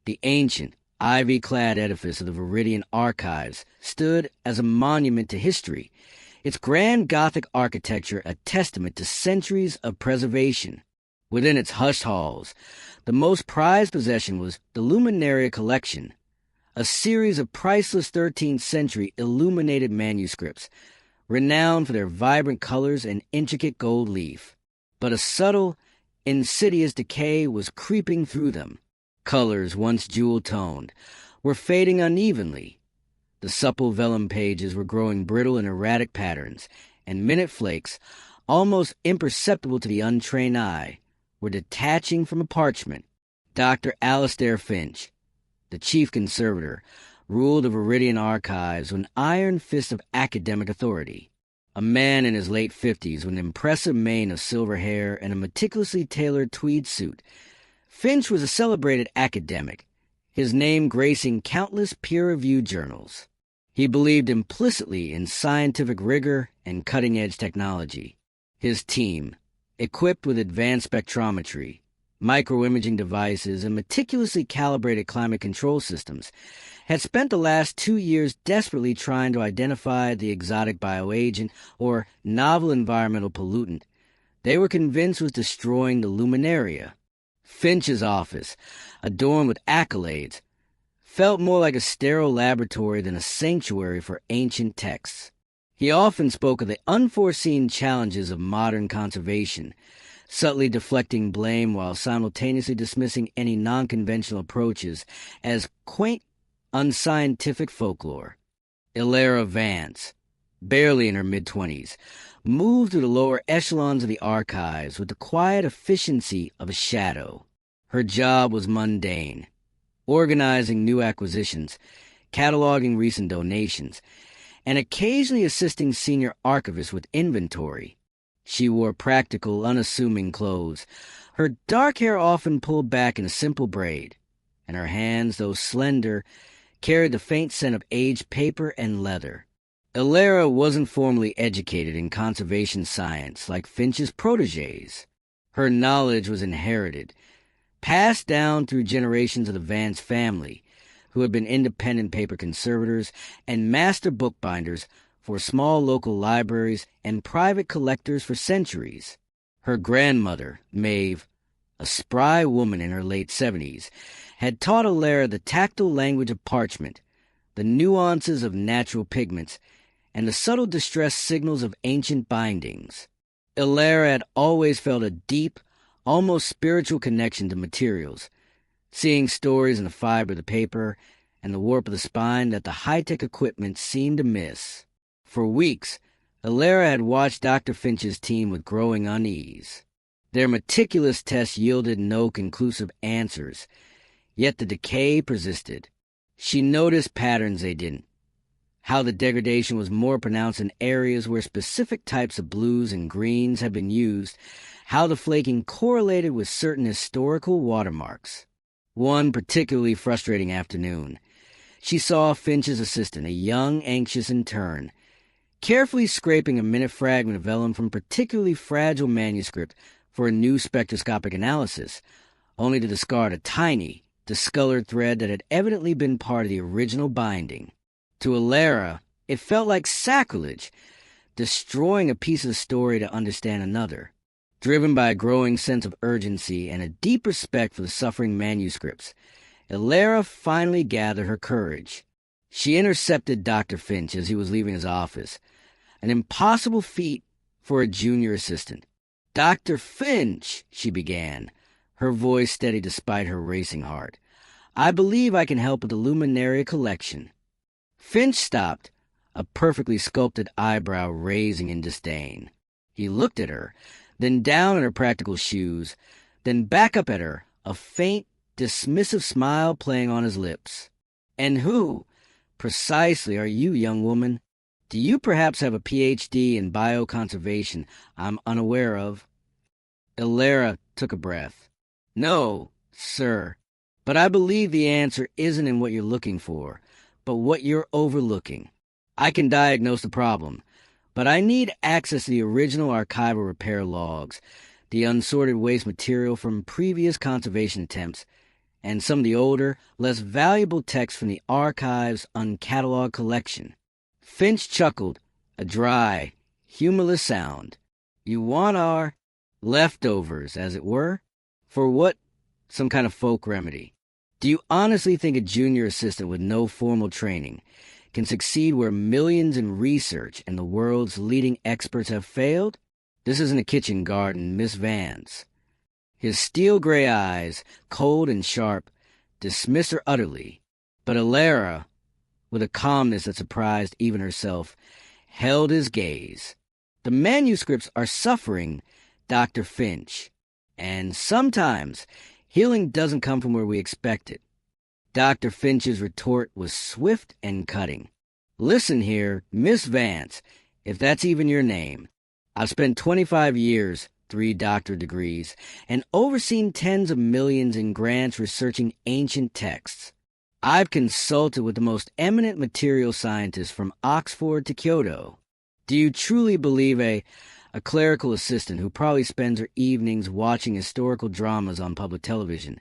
The ancient, ivy-clad edifice of the Viridian Archives stood as a monument to history, its grand Gothic architecture a testament to centuries of preservation. Within its hushed halls, the most prized possession was the Luminaria Collection, a series of priceless 13th-century illuminated manuscripts, renowned for their vibrant colors and intricate gold leaf. But a subtle, insidious decay was creeping through them. Colors, once jewel-toned, were fading unevenly. The supple vellum pages were growing brittle in erratic patterns, and minute flakes, almost imperceptible to the untrained eye, were detaching from a parchment. Dr. Alastair Finch, the chief conservator, ruled the Viridian Archives with an iron fist of academic authority. A man in his late 50s with an impressive mane of silver hair and a meticulously tailored tweed suit, Finch was a celebrated academic, his name gracing countless peer-reviewed journals. He believed implicitly in scientific rigor and cutting-edge technology. His team, equipped with advanced spectrometry, microimaging devices, and meticulously calibrated climate control systems, had spent the last 2 years desperately trying to identify the exotic bioagent or novel environmental pollutant they were convinced was destroying the Luminaria. Finch's office, adorned with accolades, felt more like a sterile laboratory than a sanctuary for ancient texts. He often spoke of the unforeseen challenges of modern conservation, subtly deflecting blame while simultaneously dismissing any non-conventional approaches as quaint, unscientific folklore. Elara Vance, barely in her mid-20s, moved through the lower echelons of the archives with the quiet efficiency of a shadow. Her job was mundane, organizing new acquisitions, cataloging recent donations, and occasionally assisting senior archivists with inventory. She wore practical, unassuming clothes, her dark hair often pulled back in a simple braid, and her hands, though slender, carried the faint scent of aged paper and leather. Elara wasn't formally educated in conservation science like Finch's protégés. Her knowledge was inherited, passed down through generations of the Vance family, who had been independent paper conservators and master bookbinders for small local libraries and private collectors for centuries. Her grandmother, Maeve, a spry woman in her late 70s, had taught Elara the tactile language of parchment, the nuances of natural pigments, and the subtle distress signals of ancient bindings. Elara had always felt a deep, almost spiritual connection to materials, seeing stories in the fiber of the paper and the warp of the spine that the high-tech equipment seemed to miss. For weeks, Elara had watched Dr. Finch's team with growing unease. Their meticulous tests yielded no conclusive answers, yet the decay persisted. She noticed patterns they didn't, how the degradation was more pronounced in areas where specific types of blues and greens had been used, how the flaking correlated with certain historical watermarks. One particularly frustrating afternoon, she saw Finch's assistant, a young, anxious intern, carefully scraping a minute fragment of vellum from a particularly fragile manuscript for a new spectroscopic analysis, only to discard a tiny, discolored thread that had evidently been part of the original binding. To Elara, it felt like sacrilege, destroying a piece of the story to understand another. Driven by a growing sense of urgency and a deep respect for the suffering manuscripts, Elara finally gathered her courage. She intercepted Dr. Finch as he was leaving his office, an impossible feat for a junior assistant. "Dr. Finch," she began, her voice steady despite her racing heart, "I believe I can help with the Luminaria collection." Finch stopped, a perfectly sculpted eyebrow raising in disdain. He looked at her, then down at her practical shoes, then back up at her, a faint, dismissive smile playing on his lips. "And who, precisely, are you, young woman? Do you perhaps have a Ph.D. in bioconservation I'm unaware of?" Elara took a breath. "No, sir, but I believe the answer isn't in what you're looking for, but what you're overlooking. I can diagnose the problem, but I need access to the original archival repair logs, the unsorted waste material from previous conservation attempts, and some of the older, less valuable texts from the archive's uncatalogued collection. Finch chuckled, a dry, humorless sound. You want our leftovers, as it were? For what? Some kind of folk remedy. Do you honestly think a junior assistant with no formal training can succeed where millions in research and the world's leading experts have failed? This isn't a kitchen garden, Miss Vance. His steel-gray eyes, cold and sharp, dismissed her utterly, but Elara, with a calmness that surprised even herself, held his gaze. The manuscripts are suffering, Dr. Finch, and sometimes healing doesn't come from where we expect it. Dr. Finch's retort was swift and cutting. Listen here, Miss Vance, if that's even your name. I've spent 25 years, 3 doctorate degrees, and overseen tens of millions in grants researching ancient texts. I've consulted with the most eminent material scientists from Oxford to Kyoto. Do you truly believe a clerical assistant who probably spends her evenings watching historical dramas on public television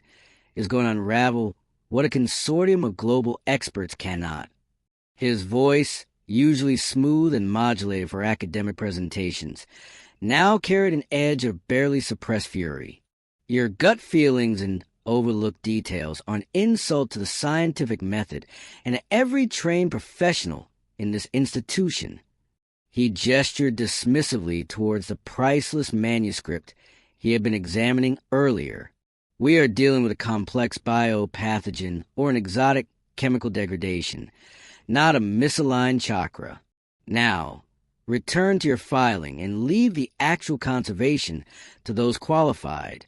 is going to unravel what a consortium of global experts cannot? His voice, usually smooth and modulated for academic presentations, now carried an edge of barely suppressed fury. Your gut feelings and overlooked details are an insult to the scientific method and to every trained professional in this institution. He gestured dismissively towards the priceless manuscript he had been examining earlier. We are dealing with a complex biopathogen or an exotic chemical degradation, not a misaligned chakra. Now, return to your filing and leave the actual conservation to those qualified.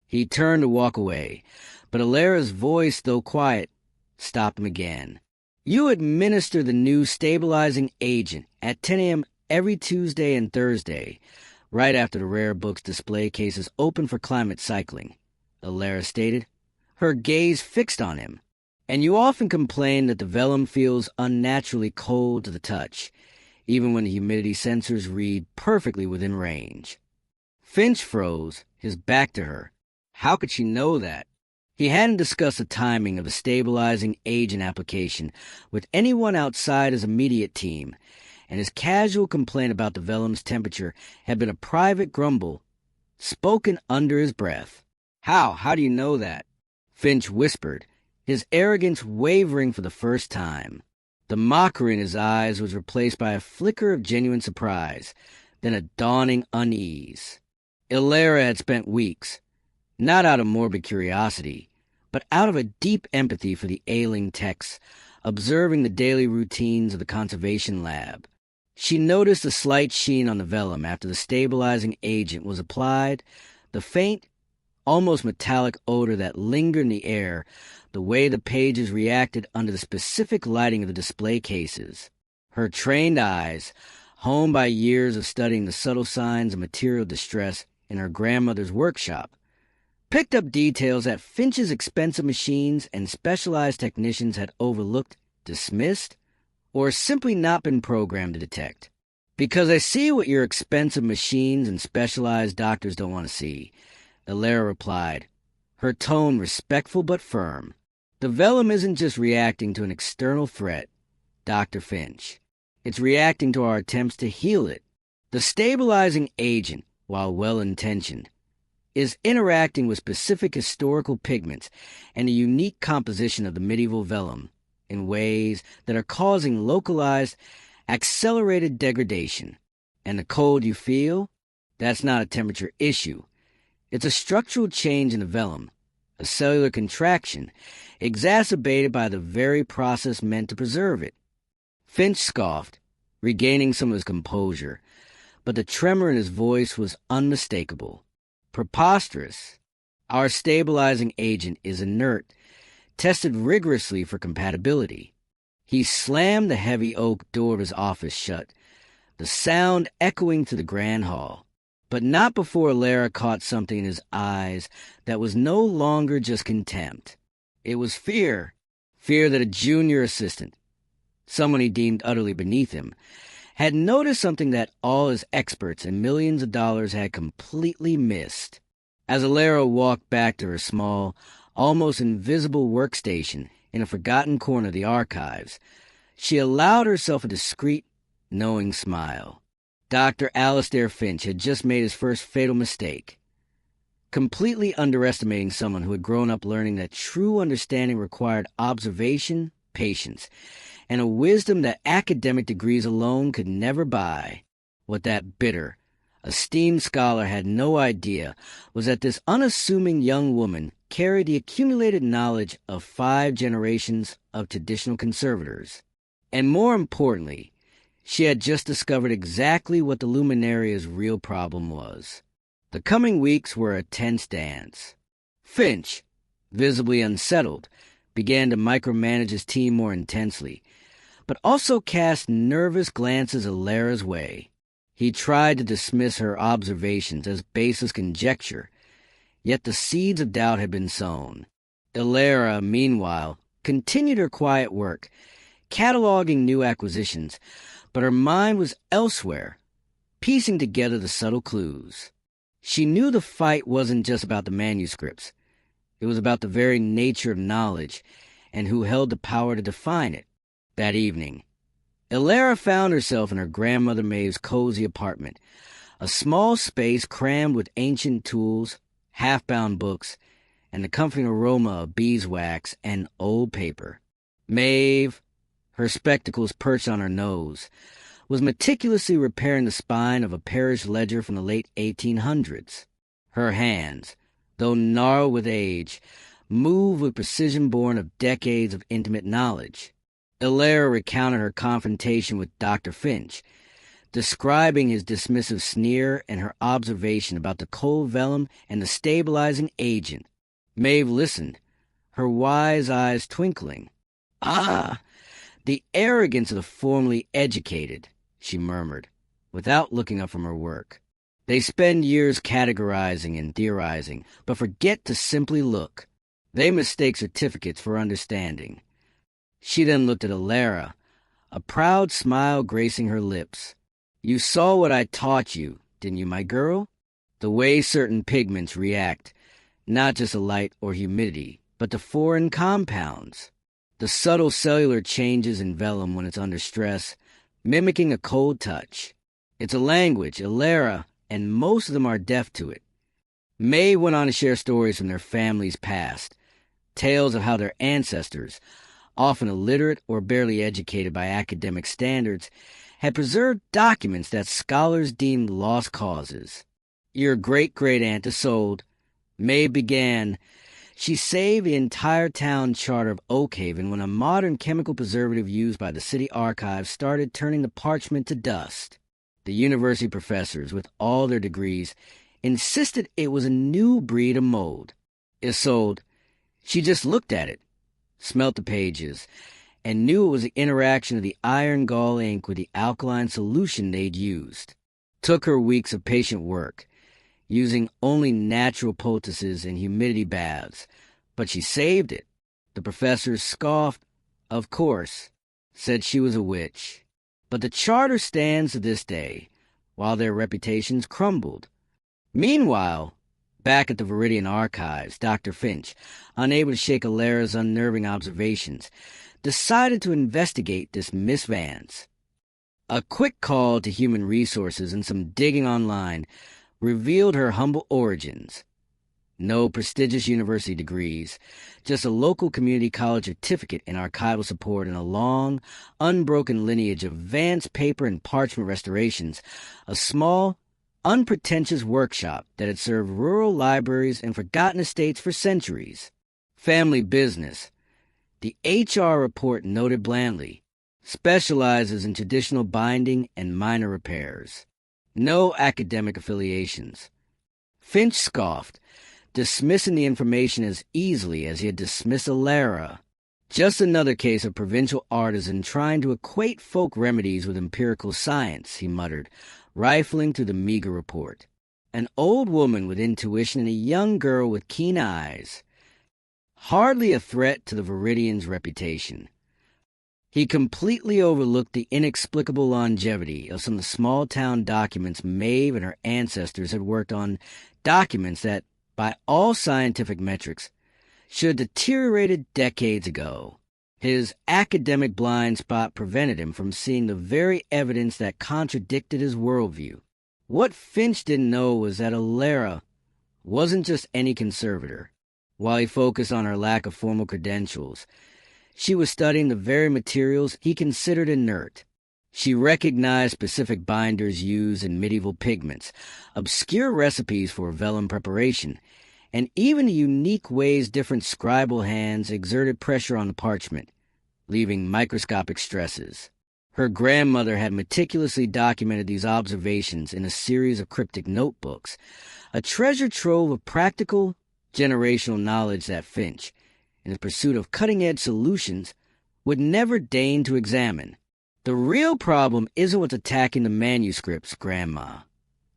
He turned to walk away, but Elara's voice, though quiet, stopped him again. You administer the new stabilizing agent at 10 a.m. every Tuesday and Thursday, right after the rare books display cases open for climate cycling, Elara stated, her gaze fixed on him. And you often complain that the vellum feels unnaturally cold to the touch, even when the humidity sensors read perfectly within range. Finch froze, his back to her. How could she know that? He hadn't discussed the timing of the stabilizing agent application with anyone outside his immediate team, and his casual complaint about the vellum's temperature had been a private grumble, spoken under his breath. How do you know that? Finch whispered, his arrogance wavering for the first time. The mockery in his eyes was replaced by a flicker of genuine surprise, then a dawning unease. Elara had spent weeks, not out of morbid curiosity, but out of a deep empathy for the ailing techs, observing the daily routines of the conservation lab. She noticed the slight sheen on the vellum after the stabilizing agent was applied, the faint, almost metallic odor that lingered in the air, the way the pages reacted under the specific lighting of the display cases. Her trained eyes, honed by years of studying the subtle signs of material distress in her grandmother's workshop, picked up details that Finch's expensive machines and specialized technicians had overlooked, dismissed, or simply not been programmed to detect. Because I see what your expensive machines and specialized doctors don't want to see, Elara replied, her tone respectful but firm. The vellum isn't just reacting to an external threat, Dr. Finch. It's reacting to our attempts to heal it. The stabilizing agent, while well-intentioned, is interacting with specific historical pigments and the unique composition of the medieval vellum in ways that are causing localized, accelerated degradation. And the cold you feel? That's not a temperature issue. It's a structural change in the vellum, a cellular contraction, exacerbated by the very process meant to preserve it. Finch scoffed, regaining some of his composure, but the tremor in his voice was unmistakable. Preposterous. Our stabilizing agent is inert, tested rigorously for compatibility. He slammed the heavy oak door of his office shut, the sound echoing through the grand hall. But not before Elara caught something in his eyes that was no longer just contempt. It was fear. Fear that a junior assistant, someone he deemed utterly beneath him, had noticed something that all his experts and millions of dollars had completely missed. As Elara walked back to her small, almost invisible workstation in a forgotten corner of the archives, she allowed herself a discreet, knowing smile. Dr. Alastair Finch had just made his first fatal mistake, completely underestimating someone who had grown up learning that true understanding required observation, patience, and a wisdom that academic degrees alone could never buy. What that bitter, esteemed scholar had no idea was that this unassuming young woman carried the accumulated knowledge of 5 generations of traditional conservators. And more importantly, she had just discovered exactly what the Luminaria's real problem was. The coming weeks were a tense dance. Finch, visibly unsettled, began to micromanage his team more intensely, but also cast nervous glances Elara's way. He tried to dismiss her observations as baseless conjecture, yet the seeds of doubt had been sown. Elara, meanwhile, continued her quiet work, cataloging new acquisitions, but her mind was elsewhere, piecing together the subtle clues. She knew the fight wasn't just about the manuscripts. It was about the very nature of knowledge and who held the power to define it. That evening, Elara found herself in her grandmother Maeve's cozy apartment, a small space crammed with ancient tools, half-bound books, and the comforting aroma of beeswax and old paper. Maeve, her spectacles perched on her nose, was meticulously repairing the spine of a parish ledger from the late 1800s. Her hands, though gnarled with age, moved with precision born of decades of intimate knowledge. Elara recounted her confrontation with Dr. Finch, describing his dismissive sneer and her observation about the cold vellum and the stabilizing agent. Maeve listened, her wise eyes twinkling. "Ah, the arrogance of the formerly educated," she murmured, without looking up from her work. "They spend years categorizing and theorizing, but forget to simply look. They mistake certificates for understanding." She then looked at Elara, a proud smile gracing her lips. "You saw what I taught you, didn't you, my girl? The way certain pigments react, not just to light or humidity, but to foreign compounds. The subtle cellular changes in vellum when it's under stress, mimicking a cold touch. It's a language, Elara, and most of them are deaf to it." May went on to share stories from their family's past, tales of how their ancestors, often illiterate or barely educated by academic standards, had preserved documents that scholars deemed lost causes. "Your great-great-aunt Isolde," May began, "she saved the entire town charter of Oakhaven when a modern chemical preservative used by the city archives started turning the parchment to dust. The university professors, with all their degrees, insisted it was a new breed of mold. Isolde, she just looked at it, smelt the pages, and knew it was the interaction of the iron gall ink with the alkaline solution they'd used. Took her weeks of patient work, using only natural poultices and humidity baths, but she saved it. The professors scoffed, of course, said she was a witch. But the charter stands to this day, while their reputations crumbled. Meanwhile, back at the Viridian archives, Dr. Finch, unable to shake Elara's unnerving observations, decided to investigate this Miss Vance. A quick call to human resources and some digging online revealed her humble origins. No prestigious university degrees, just a local community college certificate in archival support and a long, unbroken lineage of Vance paper and parchment restorations, a small, unpretentious workshop that had served rural libraries and forgotten estates for centuries. Family business, the HR report noted blandly, specializes in traditional binding and minor repairs. No academic affiliations. Finch scoffed, dismissing the information as easily as he had dismissed Elara. Just another case of provincial artisan trying to equate folk remedies with empirical science, he muttered, rifling through the meager report. An old woman with intuition and a young girl with keen eyes. Hardly a threat to the Viridian's reputation. He completely overlooked the inexplicable longevity of some of the small-town documents Maeve and her ancestors had worked on, documents that, by all scientific metrics, should have deteriorated decades ago. His academic blind spot prevented him from seeing the very evidence that contradicted his worldview. What Finch didn't know was that Elara wasn't just any conservator. While he focused on her lack of formal credentials, she was studying the very materials he considered inert. She recognized specific binders used in medieval pigments, obscure recipes for vellum preparation, and even the unique ways different scribal hands exerted pressure on the parchment, leaving microscopic stresses. Her grandmother had meticulously documented these observations in a series of cryptic notebooks, a treasure trove of practical, generational knowledge that Finch, in the pursuit of cutting-edge solutions, would never deign to examine. The real problem isn't what's attacking the manuscripts, Grandma.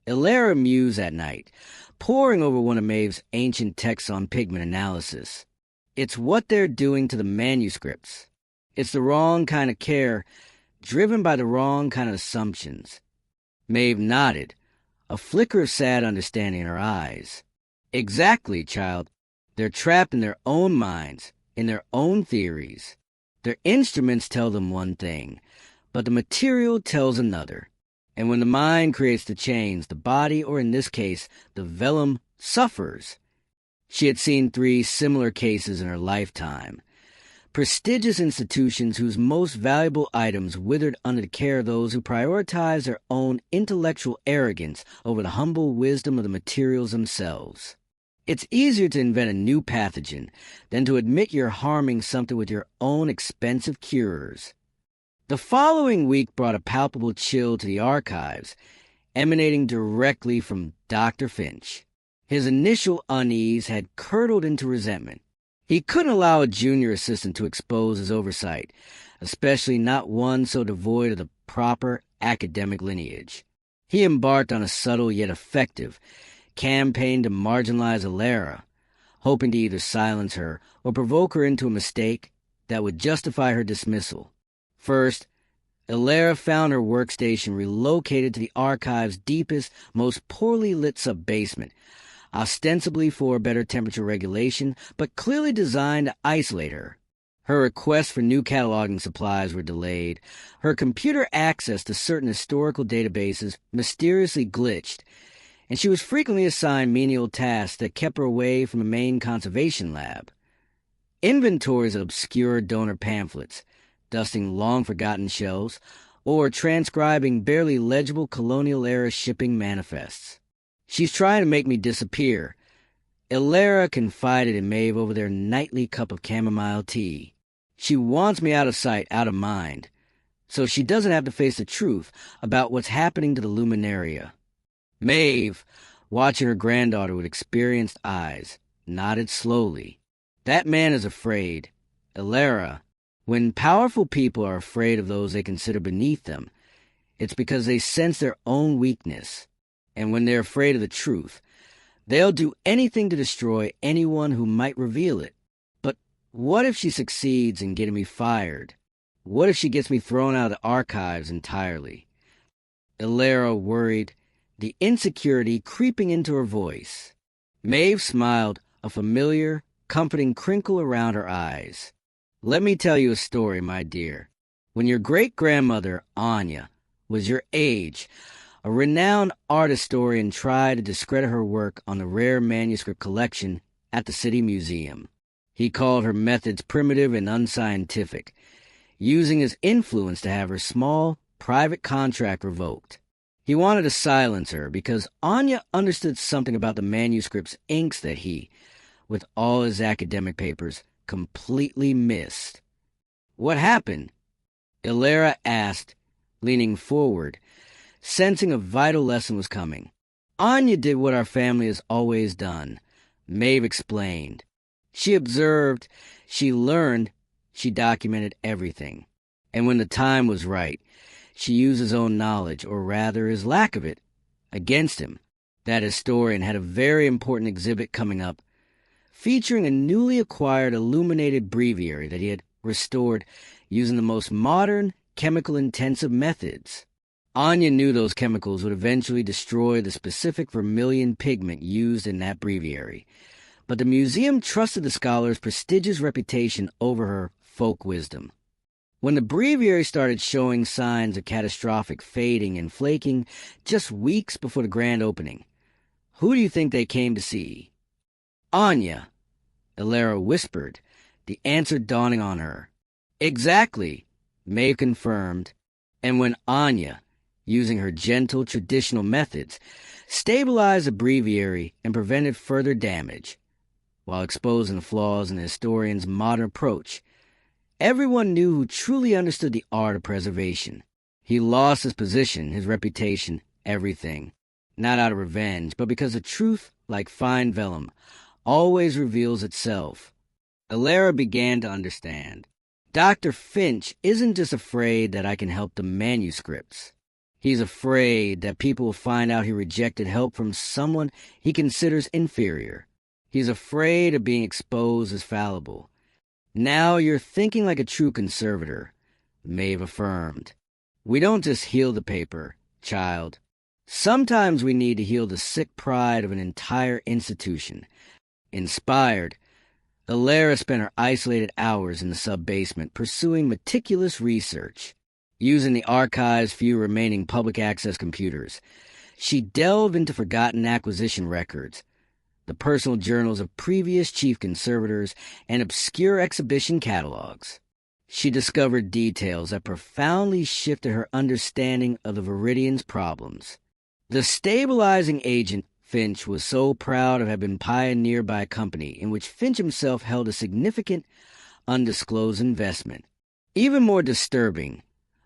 Elara mused at night, poring over one of Maeve's ancient texts on pigment analysis. It's what they're doing to the manuscripts. It's the wrong kind of care, driven by the wrong kind of assumptions. Maeve nodded, a flicker of sad understanding in her eyes. Exactly, child. They're trapped in their own minds, in their own theories. Their instruments tell them one thing, but the material tells another. And when the mind creates the change, the body, or in this case, the vellum, suffers. She had seen 3 similar cases in her lifetime. Prestigious institutions whose most valuable items withered under the care of those who prioritized their own intellectual arrogance over the humble wisdom of the materials themselves. It's easier to invent a new pathogen than to admit you're harming something with your own expensive cures. The following week brought a palpable chill to the archives, emanating directly from Dr. Finch. His initial unease had curdled into resentment. He couldn't allow a junior assistant to expose his oversight, especially not one so devoid of the proper academic lineage. He embarked on a subtle yet effective campaign to marginalize Elara, hoping to either silence her or provoke her into a mistake that would justify her dismissal. First, Elara found her workstation relocated to the archive's deepest, most poorly lit sub-basement, ostensibly for better temperature regulation, but clearly designed to isolate her. Her requests for new cataloging supplies were delayed. Her computer access to certain historical databases mysteriously glitched, and she was frequently assigned menial tasks that kept her away from the main conservation lab. Inventories of obscure donor pamphlets, dusting long-forgotten shelves, or transcribing barely legible colonial-era shipping manifests. She's trying to make me disappear. Elara confided in Maeve over their nightly cup of chamomile tea. She wants me out of sight, out of mind, so she doesn't have to face the truth about what's happening to the Luminaria. Maeve, watching her granddaughter with experienced eyes, nodded slowly. That man is afraid. Elara, when powerful people are afraid of those they consider beneath them, it's because they sense their own weakness. And when they're afraid of the truth, they'll do anything to destroy anyone who might reveal it. But what if she succeeds in getting me fired? What if she gets me thrown out of the archives entirely? Elara worried, the insecurity creeping into her voice. Maeve smiled, a familiar, comforting crinkle around her eyes. Let me tell you a story, my dear. When your great-grandmother, Anya, was your age, a renowned art historian tried to discredit her work on the rare manuscript collection at the City Museum. He called her methods primitive and unscientific, using his influence to have her small, private contract revoked. He wanted to silence her because Anya understood something about the manuscript's inks that he, with all his academic papers, completely missed. What happened? Elara asked, leaning forward, sensing a vital lesson was coming. Anya did what our family has always done, Maeve explained. She observed, she learned, she documented everything. And when the time was right, she used his own knowledge, or rather his lack of it, against him. That historian had a very important exhibit coming up, featuring a newly acquired illuminated breviary that he had restored using the most modern, chemical-intensive methods. Anya knew those chemicals would eventually destroy the specific vermilion pigment used in that breviary, but the museum trusted the scholar's prestigious reputation over her folk wisdom. When the breviary started showing signs of catastrophic fading and flaking just weeks before the grand opening, who do you think they came to see? Anya, Elara whispered, the answer dawning on her. Exactly, May confirmed, and when Anya, using her gentle traditional methods, stabilized the breviary and prevented further damage, while exposing the flaws in the historian's modern approach, everyone knew who truly understood the art of preservation. He lost his position, his reputation, everything, not out of revenge, but because the truth, like fine vellum, always reveals itself. Elara began to understand. Dr. Finch isn't just afraid that I can help the manuscripts. He's afraid that people will find out he rejected help from someone he considers inferior. He's afraid of being exposed as fallible. Now you're thinking like a true conservator, Maeve affirmed. We don't just heal the paper, child. Sometimes we need to heal the sick pride of an entire institution. Inspired, Elara spent her isolated hours in the sub-basement pursuing meticulous research. Using the archive's few remaining public access computers, she delved into forgotten acquisition records, the personal journals of previous chief conservators, and obscure exhibition catalogs. She discovered details that profoundly shifted her understanding of the Viridian's problems. The stabilizing agent Finch was so proud of had been pioneered by a company in which Finch himself held a significant, undisclosed investment. Even more disturbing,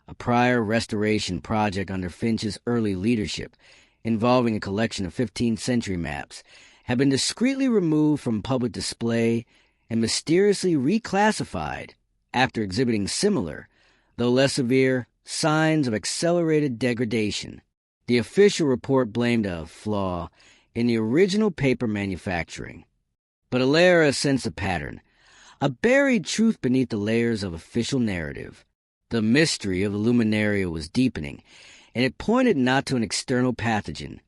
a prior restoration project under Finch's early leadership, involving a collection of 15th century maps, had been discreetly removed from public display and mysteriously reclassified after exhibiting similar, though less severe, signs of accelerated degradation. The official report blamed a flaw in the original paper manufacturing. But Elara sensed a pattern, a buried truth beneath the layers of official narrative. The mystery of the Luminaria was deepening, and it pointed not to an external pathogen,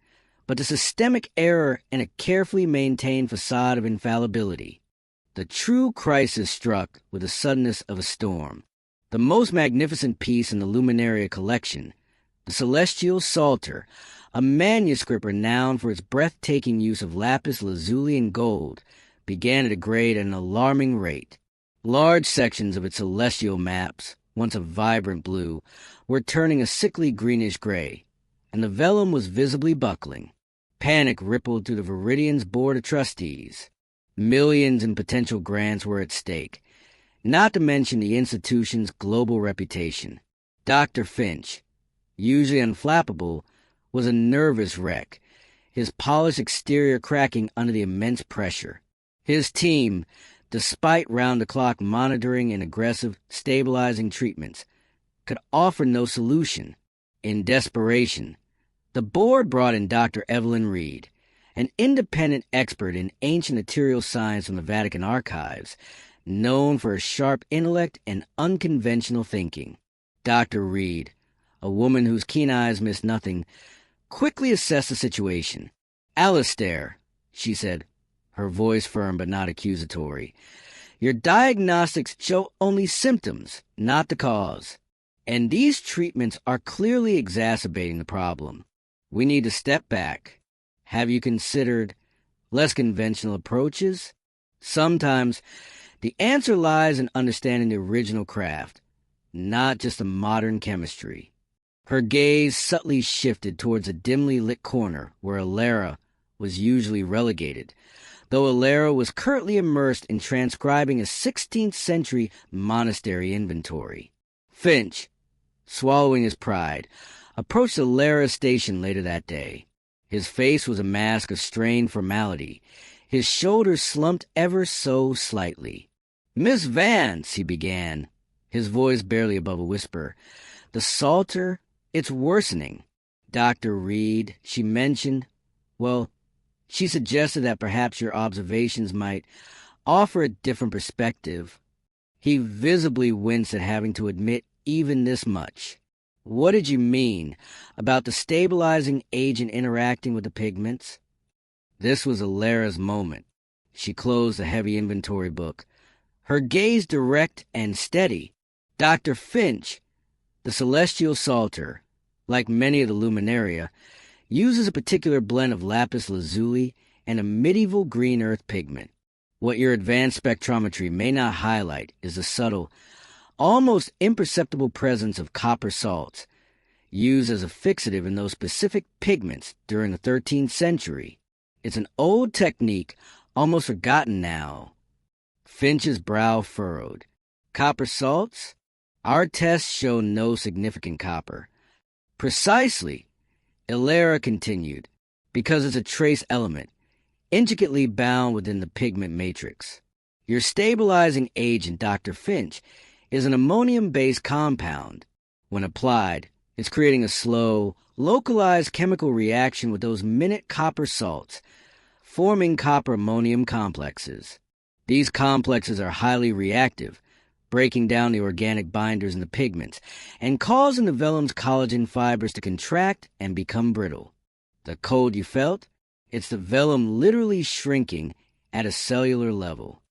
but to systemic error and a carefully maintained facade of infallibility. The true crisis struck with the suddenness of a storm. The most magnificent piece in the Luminaria collection, the Celestial Psalter, a manuscript renowned for its breathtaking use of lapis lazuli and gold, began to degrade at an alarming rate. Large sections of its celestial maps, once a vibrant blue, were turning a sickly greenish gray, and the vellum was visibly buckling. Panic rippled through the Viridian's board of trustees. Millions in potential grants were at stake, not to mention the institution's global reputation. Dr. Finch, usually unflappable, was a nervous wreck, his polished exterior cracking under the immense pressure. His team, despite round-the-clock monitoring and aggressive, stabilizing treatments, could offer no solution. In desperation, the board brought in Dr. Evelyn Reed, an independent expert in ancient material science from the Vatican archives, known for her sharp intellect and unconventional thinking. Dr. Reed, a woman whose keen eyes missed nothing, quickly assessed the situation. Alistair, she said, her voice firm but not accusatory, your diagnostics show only symptoms, not the cause. And these treatments are clearly exacerbating the problem. We need to step back. Have you considered less conventional approaches? Sometimes the answer lies in understanding the original craft, not just the modern chemistry. Her gaze subtly shifted towards a dimly lit corner where Elara was usually relegated, though Elara was currently immersed in transcribing a 16th century monastery inventory. Finch, swallowing his pride, approached Elara's station later that day. His face was a mask of strained formality. His shoulders slumped ever so slightly. "Miss Vance," he began, his voice barely above a whisper, "the Psalter, it's worsening." Dr. Reed, she mentioned, well, she suggested that perhaps your observations might offer a different perspective. He visibly winced at having to admit even this much. What did you mean about the stabilizing agent interacting with the pigments? This was Elara's moment. She closed the heavy inventory book, her gaze direct and steady. Dr. Finch, the celestial salter, like many of the luminaria, uses a particular blend of lapis lazuli and a medieval green earth pigment. What your advanced spectrometry may not highlight is the subtle, almost imperceptible presence of copper salts, used as a fixative in those specific pigments during the 13th century. It's an old technique, almost forgotten now. Finch's brow furrowed. Copper salts? Our tests show no significant copper. Precisely, Elara continued, because it's a trace element, intricately bound within the pigment matrix. Your stabilizing agent, Dr. Finch, is an ammonium-based compound. When applied, it's creating a slow, localized chemical reaction with those minute copper salts, forming copper-ammonium complexes. These complexes are highly reactive, breaking down the organic binders in the pigments and causing the vellum's collagen fibers to contract and become brittle. The cold you felt? It's the vellum literally shrinking at a cellular level.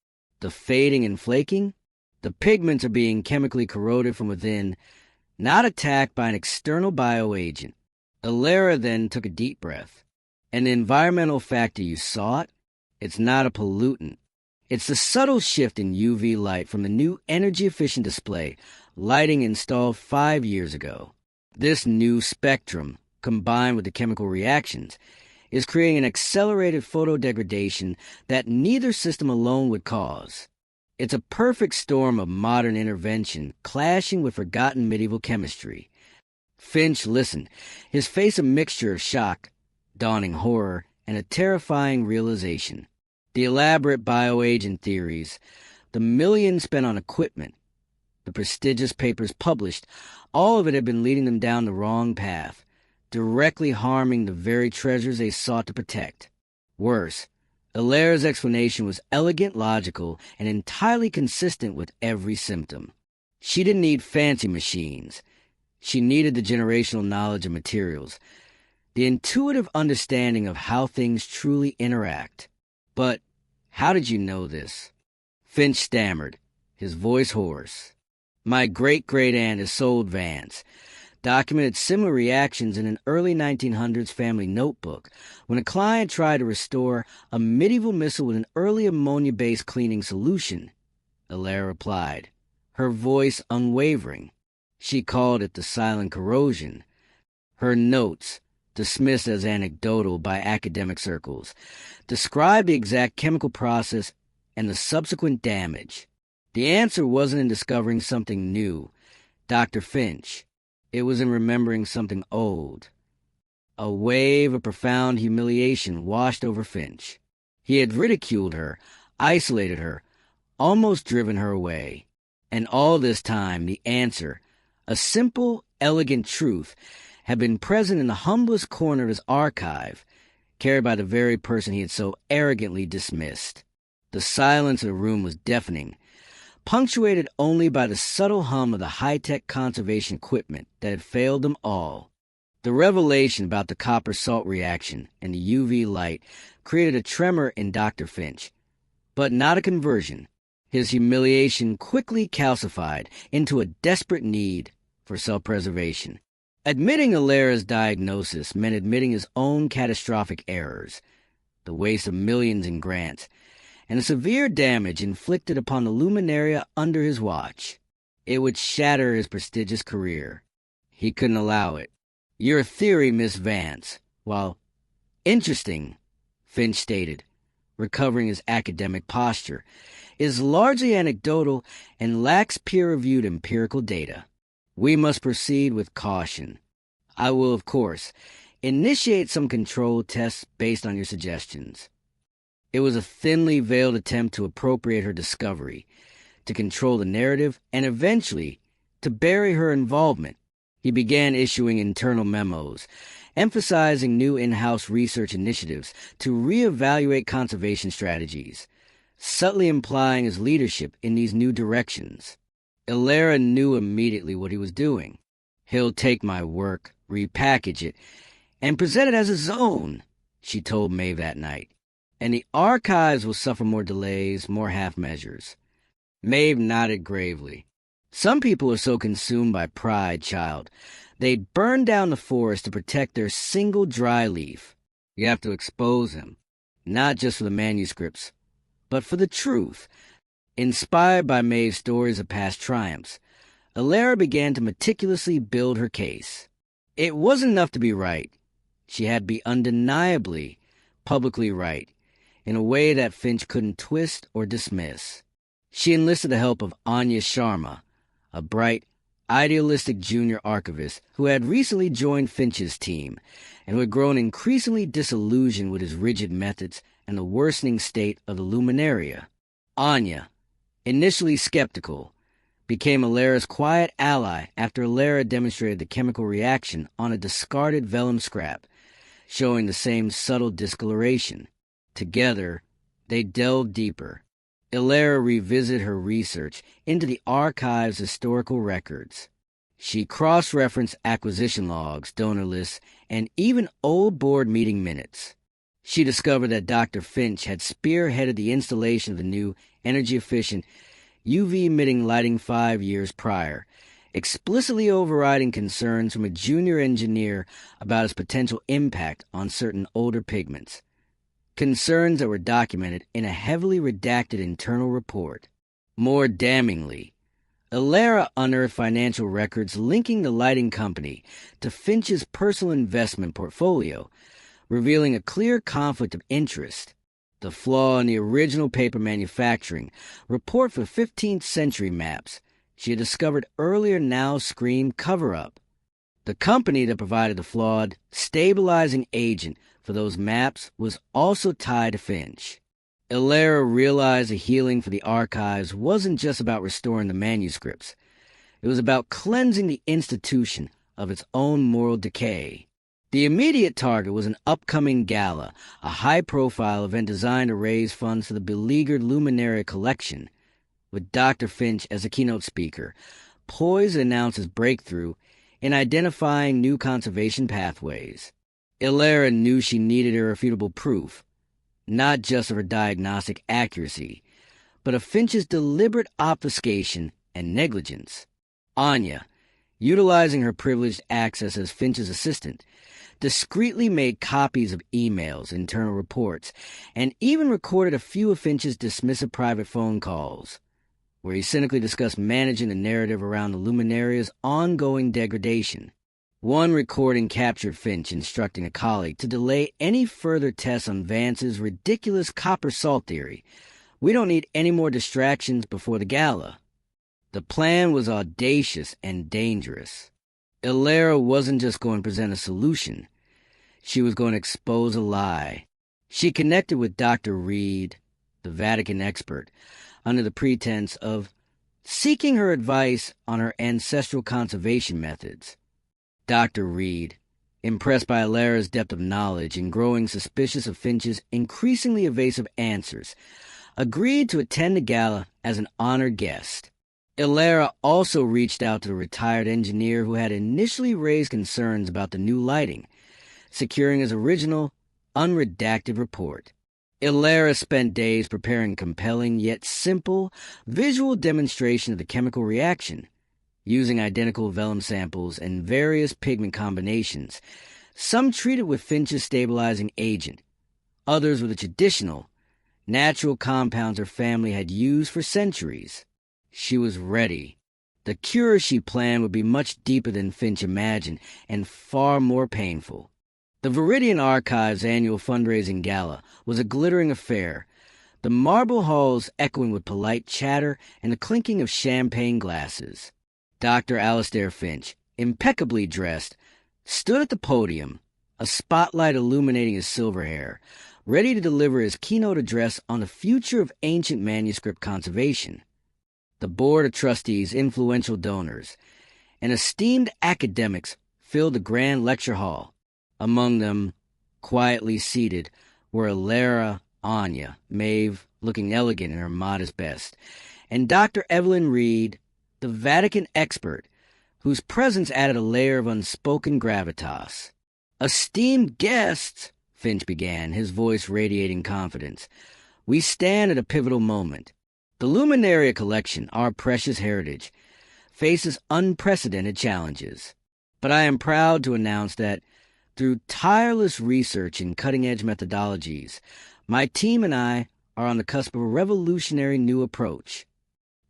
The fading and flaking? The pigments are being chemically corroded from within, not attacked by an external bioagent. Elara then took a deep breath. And the environmental factor you sought? It's not a pollutant. It's the subtle shift in UV light from the new energy-efficient display lighting installed 5 years ago. This new spectrum, combined with the chemical reactions, is creating an accelerated photodegradation that neither system alone would cause. It's a perfect storm of modern intervention clashing with forgotten medieval chemistry. Finch listened, his face a mixture of shock, dawning horror, and a terrifying realization. The elaborate bioagent theories, the millions spent on equipment, the prestigious papers published, all of it had been leading them down the wrong path, directly harming the very treasures they sought to protect. Worse, Elara's explanation was elegant, logical, and entirely consistent with every symptom. She didn't need fancy machines. She needed the generational knowledge of materials, the intuitive understanding of how things truly interact. But how did you know this? Finch stammered, his voice hoarse. My great-great-aunt Isolde Vance documented similar reactions in an early 1900s family notebook when a client tried to restore a medieval missile with an early ammonia-based cleaning solution. Elara replied, her voice unwavering. She called it the silent corrosion. Her notes, dismissed as anecdotal by academic circles, described the exact chemical process and the subsequent damage. The answer wasn't in discovering something new, Dr. Finch. It was in remembering something old. A wave of profound humiliation washed over Finch. He had ridiculed her, isolated her, almost driven her away. And all this time, the answer, a simple, elegant truth, had been present in the humblest corner of his archive, carried by the very person he had so arrogantly dismissed. The silence of the room was deafening, punctuated only by the subtle hum of the high-tech conservation equipment that had failed them all. The revelation about the copper-salt reaction and the UV light created a tremor in Dr. Finch, but not a conversion. His humiliation quickly calcified into a desperate need for self-preservation. Admitting Elara's diagnosis meant admitting his own catastrophic errors, the waste of millions in grants, and the severe damage inflicted upon the luminaria under his watch. It would shatter his prestigious career. He couldn't allow it. Your theory, Miss Vance, while interesting, Finch stated, recovering his academic posture, is largely anecdotal and lacks peer-reviewed empirical data. We must proceed with caution. I will, of course, initiate some controlled tests based on your suggestions. It was a thinly veiled attempt to appropriate her discovery, to control the narrative, and eventually to bury her involvement. He began issuing internal memos, emphasizing new in-house research initiatives to reevaluate conservation strategies, subtly implying his leadership in these new directions. Elara knew immediately what he was doing. He'll take my work, repackage it, and present it as his own, she told Maeve that night. and the archives will suffer more delays, more half-measures. Maeve nodded gravely. Some people are so consumed by pride, child. They'd burn down the forest to protect their single dry leaf. You have to expose him, not just for the manuscripts, but for the truth. Inspired by Maeve's stories of past triumphs, Elara began to meticulously build her case. It wasn't enough to be right. She had to be undeniably, publicly right, in a way that Finch couldn't twist or dismiss. She enlisted the help of Anya Sharma, a bright, idealistic junior archivist who had recently joined Finch's team and who had grown increasingly disillusioned with his rigid methods and the worsening state of the Luminaria. Anya, initially skeptical, became Elara's quiet ally after Elara demonstrated the chemical reaction on a discarded vellum scrap, showing the same subtle discoloration. Together, they delved deeper. Elara revisited her research into the archive's historical records. She cross-referenced acquisition logs, donor lists, and even old board meeting minutes. She discovered that Dr. Finch had spearheaded the installation of the new, energy-efficient, UV-emitting lighting 5 years prior, explicitly overriding concerns from a junior engineer about its potential impact on certain older pigments. Concerns that were documented in a heavily redacted internal report. More damningly, Elara unearthed financial records linking the lighting company to Finch's personal investment portfolio, revealing a clear conflict of interest. The flaw in the original paper manufacturing report for 15th century maps she had discovered earlier now screamed cover-up. The company that provided the flawed, stabilizing agent for those maps was also tied to Finch. Elara realized the healing for the archives wasn't just about restoring the manuscripts. It was about cleansing the institution of its own moral decay. The immediate target was an upcoming gala, a high-profile event designed to raise funds for the beleaguered Luminaria collection, with Dr. Finch as a keynote speaker, poised to announce his breakthrough in identifying new conservation pathways. Elara knew she needed irrefutable proof, not just of her diagnostic accuracy, but of Finch's deliberate obfuscation and negligence. Anya, utilizing her privileged access as Finch's assistant, discreetly made copies of emails, internal reports, and even recorded a few of Finch's dismissive private phone calls, where he cynically discussed managing the narrative around the Luminaria's ongoing degradation. One recording captured Finch instructing a colleague to delay any further tests on Vance's ridiculous copper salt theory. We don't need any more distractions before the gala. The plan was audacious and dangerous. Elara wasn't just going to present a solution. She was going to expose a lie. She connected with Dr. Reed, the Vatican expert, under the pretense of seeking her advice on her ancestral conservation methods. Dr. Reed, impressed by Elara's depth of knowledge and growing suspicious of Finch's increasingly evasive answers, agreed to attend the gala as an honored guest. Elara also reached out to the retired engineer who had initially raised concerns about the new lighting, securing his original, unredacted report. Elara spent days preparing compelling yet simple visual demonstration of the chemical reaction, using identical vellum samples and various pigment combinations, some treated with Finch's stabilizing agent, others with the traditional, natural compounds her family had used for centuries. She was ready. The cure she planned would be much deeper than Finch imagined and far more painful. The Viridian Archive's annual fundraising gala was a glittering affair, the marble halls echoing with polite chatter and the clinking of champagne glasses. Dr. Alastair Finch, impeccably dressed, stood at the podium, a spotlight illuminating his silver hair, ready to deliver his keynote address on the future of ancient manuscript conservation. The board of trustees, influential donors, and esteemed academics filled the grand lecture hall. Among them, quietly seated, were Elara, Anya, Maeve, looking elegant in her modest best, and Dr. Evelyn Reed, the Vatican expert, whose presence added a layer of unspoken gravitas. Esteemed guests, Finch began, his voice radiating confidence. "We stand at a pivotal moment. The Luminaria collection, our precious heritage, faces unprecedented challenges. But I am proud to announce that, through tireless research and cutting-edge methodologies, my team and I are on the cusp of a revolutionary new approach."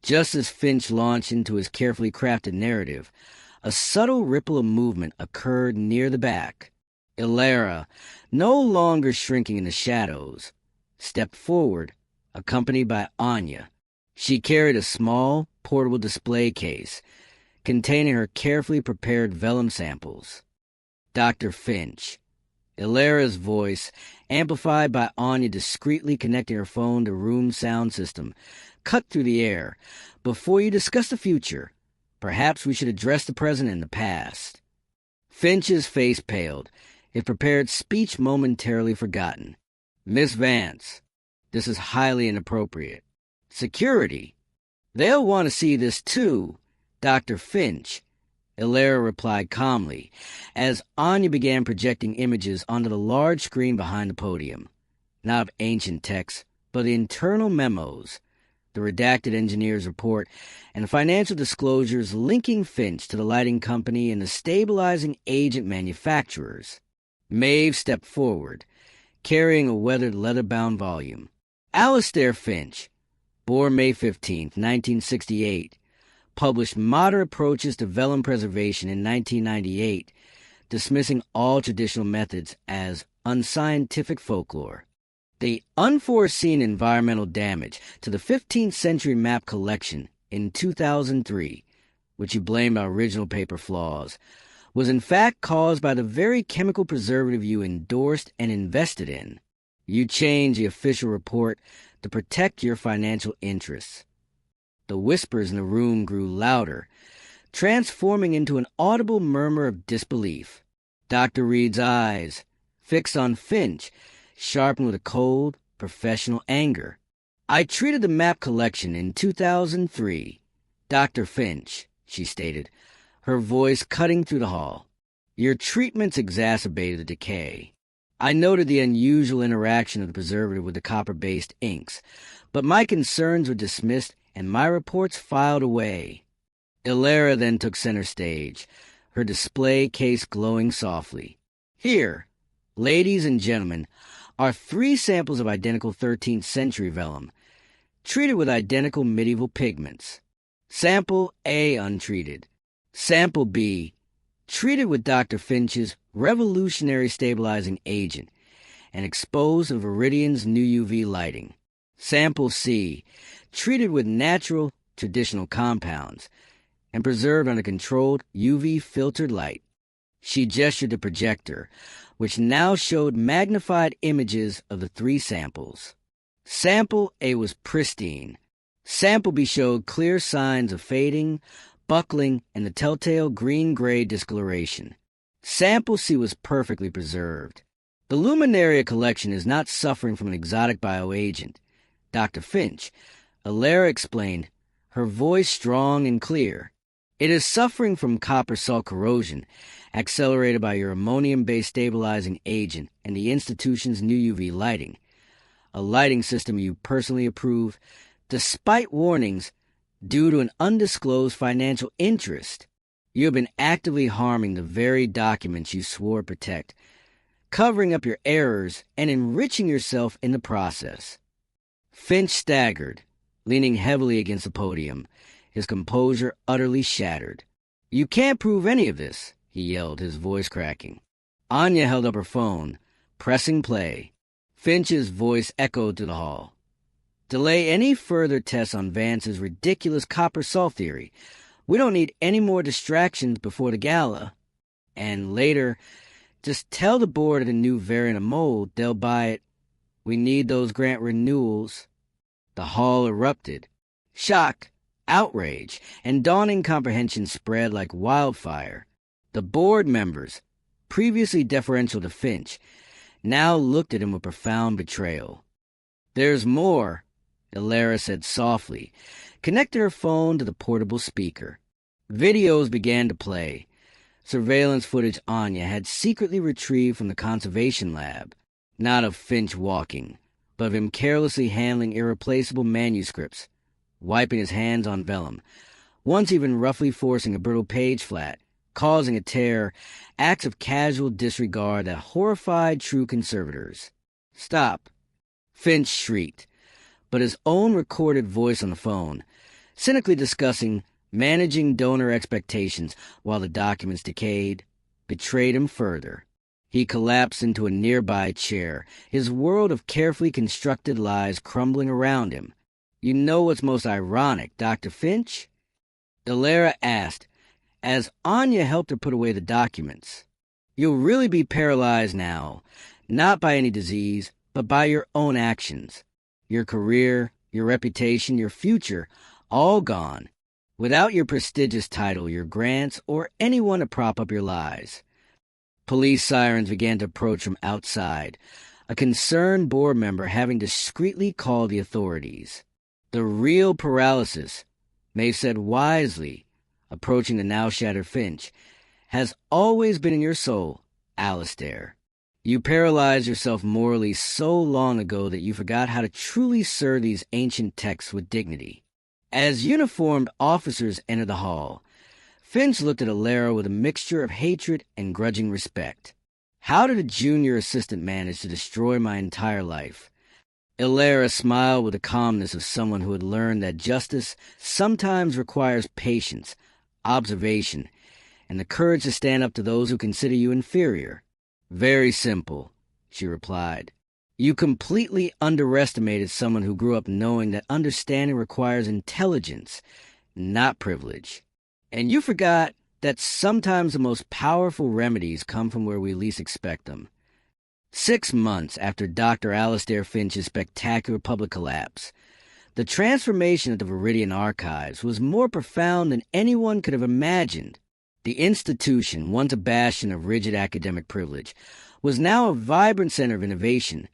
Just as Finch launched into his carefully crafted narrative, a subtle ripple of movement occurred near the back. Elara, no longer shrinking in the shadows, stepped forward, accompanied by Anya. She carried a small, portable display case containing her carefully prepared vellum samples. "Dr. Finch." Elara's voice, amplified by Anya discreetly connecting her phone to room sound system, cut through the air. "Before you discuss the future, perhaps we should address the present and the past." Finch's face paled, his prepared speech momentarily forgotten. "Miss Vance, this is highly inappropriate. Security. They'll want to see this too, Dr. Finch," Elara replied calmly, as Anya began projecting images onto the large screen behind the podium. Not of ancient texts, but the internal memos, the redacted engineer's report, and the financial disclosures linking Finch to the lighting company and the stabilizing agent manufacturers. Maeve stepped forward, carrying a weathered leather-bound volume. "Alastair Finch, born May 15th, 1968, published Modern Approaches to Vellum Preservation in 1998, dismissing all traditional methods as unscientific folklore. The unforeseen environmental damage to the 15th century map collection in 2003, which you blamed our original paper flaws, was in fact caused by the very chemical preservative you endorsed and invested in. You changed the official report to protect your financial interests." The whispers in the room grew louder, transforming into an audible murmur of disbelief. Dr. Reed's eyes, fixed on Finch, sharpened with a cold, professional anger. "I treated the map collection in 2003, Dr. Finch," she stated, her voice cutting through the hall. "Your treatments exacerbated the decay. I noted the unusual interaction of the preservative with the copper-based inks, but my concerns were dismissed and my reports filed away." Elara then took center stage, her display case glowing softly. "Here, ladies and gentlemen, are 3 samples of identical 13th century vellum, treated with identical medieval pigments. Sample A untreated. Sample B, treated with Dr. Finch's revolutionary stabilizing agent and exposed to Viridian's new UV lighting. Sample C, treated with natural, traditional compounds and preserved under controlled UV-filtered light." She gestured the projector, which now showed magnified images of the 3 samples. Sample A was pristine. Sample B showed clear signs of fading, buckling, and the telltale green-gray discoloration. Sample C was perfectly preserved. "The Luminaria collection is not suffering from an exotic bioagent, Dr. Finch," Elara explained, her voice strong and clear. "It is suffering from copper salt corrosion, accelerated by your ammonium-based stabilizing agent and the institution's new UV lighting, a lighting system you personally approve, despite warnings due to an undisclosed financial interest. You have been actively harming the very documents you swore to protect, covering up your errors and enriching yourself in the process." Finch staggered, leaning heavily against the podium, his composure utterly shattered. "You can't prove any of this," he yelled, his voice cracking. Anya held up her phone, pressing play. Finch's voice echoed through the hall. "Delay any further tests on Vance's ridiculous copper salt theory. We don't need any more distractions before the gala. And later, just tell the board of the new variant of mold they'll buy it. We need those grant renewals." The hall erupted. Shock, outrage, and dawning comprehension spread like wildfire. The board members, previously deferential to Finch, now looked at him with profound betrayal. "There's more," Elara said softly, connected her phone to the portable speaker. Videos began to play, surveillance footage Anya had secretly retrieved from the conservation lab. Not of Finch walking, but of him carelessly handling irreplaceable manuscripts, wiping his hands on vellum, once even roughly forcing a brittle page flat, causing a tear, acts of casual disregard that horrified true conservators. "Stop," Finch shrieked, but his own recorded voice on the phone, cynically discussing managing donor expectations while the documents decayed, betrayed him further. He collapsed into a nearby chair, his world of carefully constructed lies crumbling around him. "You know what's most ironic, Dr. Finch?" Elara asked, as Anya helped her put away the documents. "You'll really be paralyzed now, not by any disease, but by your own actions. Your career, your reputation, your future, all gone. Without your prestigious title, your grants, or anyone to prop up your lies." Police sirens began to approach from outside, a concerned board member having discreetly called the authorities. "The real paralysis," Maeve said wisely, approaching the now-shattered Finch, "has always been in your soul, Alistair. You paralyzed yourself morally so long ago that you forgot how to truly serve these ancient texts with dignity." As uniformed officers entered the hall, Finch looked at Elara with a mixture of hatred and grudging respect. "How did a junior assistant manage to destroy my entire life?" Elara smiled with the calmness of someone who had learned that justice sometimes requires patience, observation, and the courage to stand up to those who consider you inferior. "Very simple," she replied. "You completely underestimated someone who grew up knowing that understanding requires intelligence, not privilege. And you forgot that sometimes the most powerful remedies come from where we least expect them." 6 months after Dr. Alistair Finch's spectacular public collapse, the transformation of the Viridian Archives was more profound than anyone could have imagined. The institution, once a bastion of rigid academic privilege, was now a vibrant center of innovation,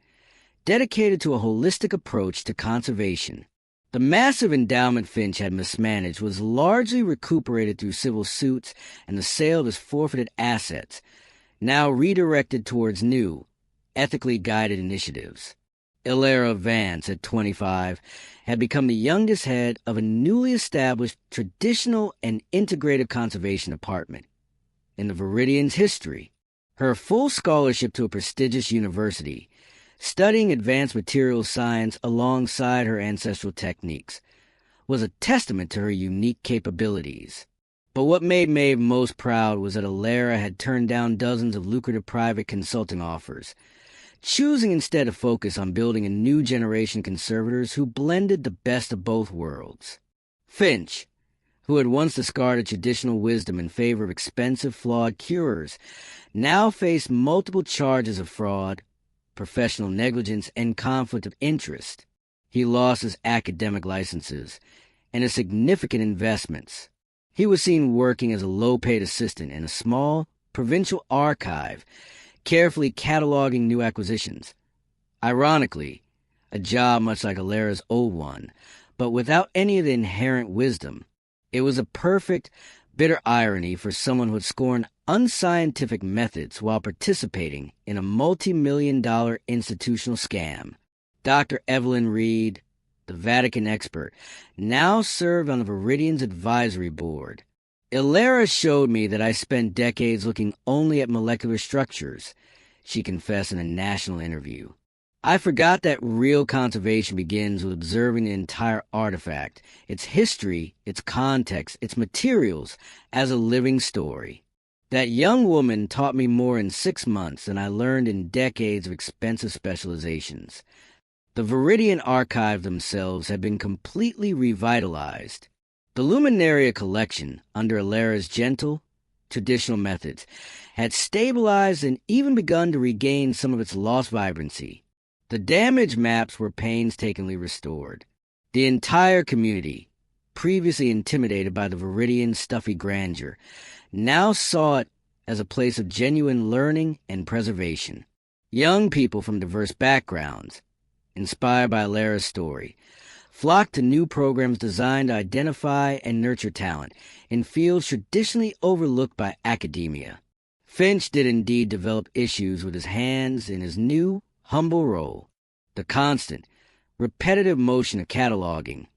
dedicated to a holistic approach to conservation. The massive endowment Finch had mismanaged was largely recuperated through civil suits and the sale of his forfeited assets, now redirected towards new, ethically guided initiatives. Elara Vance, at 25, had become the youngest head of a newly established traditional and integrated conservation department in the Viridian's history. Her full scholarship to a prestigious university, studying advanced materials science alongside her ancestral techniques, was a testament to her unique capabilities. But what made Maeve most proud was that Elara had turned down dozens of lucrative private consulting offers, choosing instead to focus on building a new generation of conservators who blended the best of both worlds. Finch, who had once discarded traditional wisdom in favor of expensive, flawed cures, now faced multiple charges of fraud, professional negligence, and conflict of interest. He lost his academic licenses and his significant investments. He was seen working as a low-paid assistant in a small, provincial archive, carefully cataloging new acquisitions. Ironically, a job much like Elara's old one, but without any of the inherent wisdom. It was a perfect, bitter irony for someone who had scorned unscientific methods while participating in a multi-million-dollar institutional scam. Dr. Evelyn Reed, the Vatican expert, now served on the Viridian's advisory board. "Elara showed me that I spent decades looking only at molecular structures," she confessed in a national interview. "I forgot that real conservation begins with observing the entire artifact, its history, its context, its materials, as a living story. That young woman taught me more in 6 months than I learned in decades of expensive specializations." The Viridian Archive themselves had been completely revitalized. The Luminaria collection, under Elara's gentle, traditional methods, had stabilized and even begun to regain some of its lost vibrancy. The damaged maps were painstakingly restored. The entire community, previously intimidated by the Viridian's stuffy grandeur, now saw it as a place of genuine learning and preservation. Young people from diverse backgrounds, inspired by Elara's story, flocked to new programs designed to identify and nurture talent in fields traditionally overlooked by academia. Finch did indeed develop issues with his hands in his new, humble role. The constant, repetitive motion of cataloging,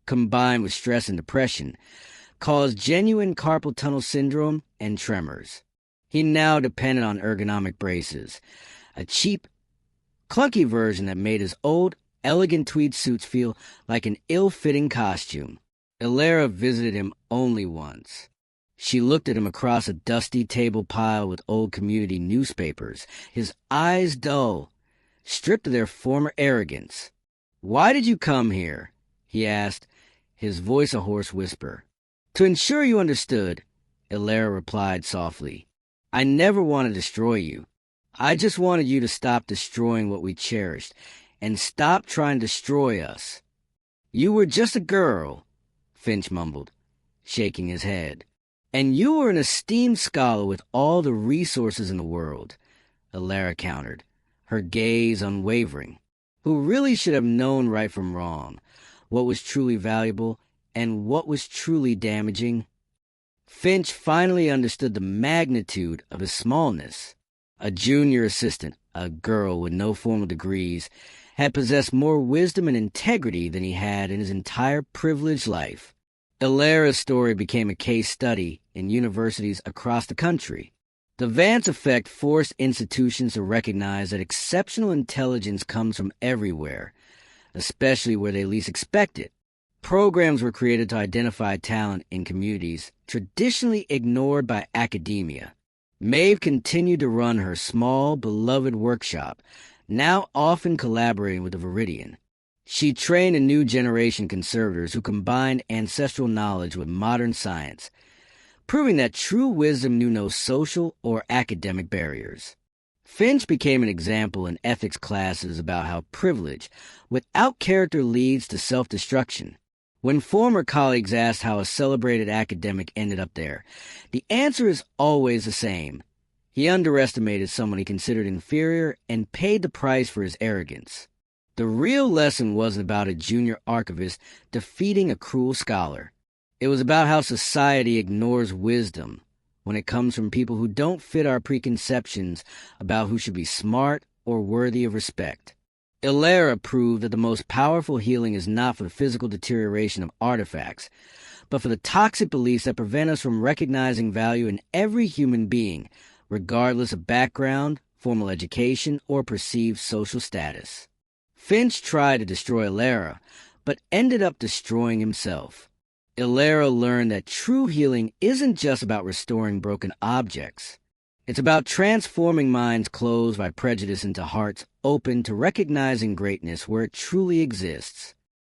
combined with stress and depression, caused genuine carpal tunnel syndrome and tremors. He now depended on ergonomic braces, a cheap, clunky version that made his old, elegant tweed suits feel like an ill-fitting costume. Elara visited him only once. She looked at him across a dusty table piled with old community newspapers, his eyes dull, stripped of their former arrogance. "Why did you come here?" he asked, his voice a hoarse whisper. "To ensure you understood," Elara replied softly. "I never want to destroy you. I just wanted you to stop destroying what we cherished, and stop trying to destroy us." "You were just a girl," Finch mumbled, shaking his head. "And you were an esteemed scholar with all the resources in the world," Elara countered, her gaze unwavering. "Who really should have known right from wrong, what was truly valuable and what was truly damaging." Finch finally understood the magnitude of his smallness. A junior assistant, a girl with no formal degrees, had possessed more wisdom and integrity than he had in his entire privileged life. Elara's story became a case study in universities across the country. The Vance effect forced institutions to recognize that exceptional intelligence comes from everywhere, especially where they least expect it. Programs were created to identify talent in communities traditionally ignored by academia. Maeve continued to run her small, beloved workshop, now often collaborating with the Viridian. She trained a new generation conservators who combined ancestral knowledge with modern science, proving that true wisdom knew no social or academic barriers. Finch became an example in ethics classes about how privilege without character leads to self-destruction. When former colleagues asked how a celebrated academic ended up there, the answer is always the same. He underestimated someone he considered inferior and paid the price for his arrogance. The real lesson wasn't about a junior archivist defeating a cruel scholar. It was about how society ignores wisdom when it comes from people who don't fit our preconceptions about who should be smart or worthy of respect. Elara proved that the most powerful healing is not for the physical deterioration of artifacts, but for the toxic beliefs that prevent us from recognizing value in every human being, regardless of background, formal education, or perceived social status. Finch tried to destroy Elara, but ended up destroying himself. Elara learned that true healing isn't just about restoring broken objects. It's about transforming minds closed by prejudice into hearts open to recognizing greatness where it truly exists.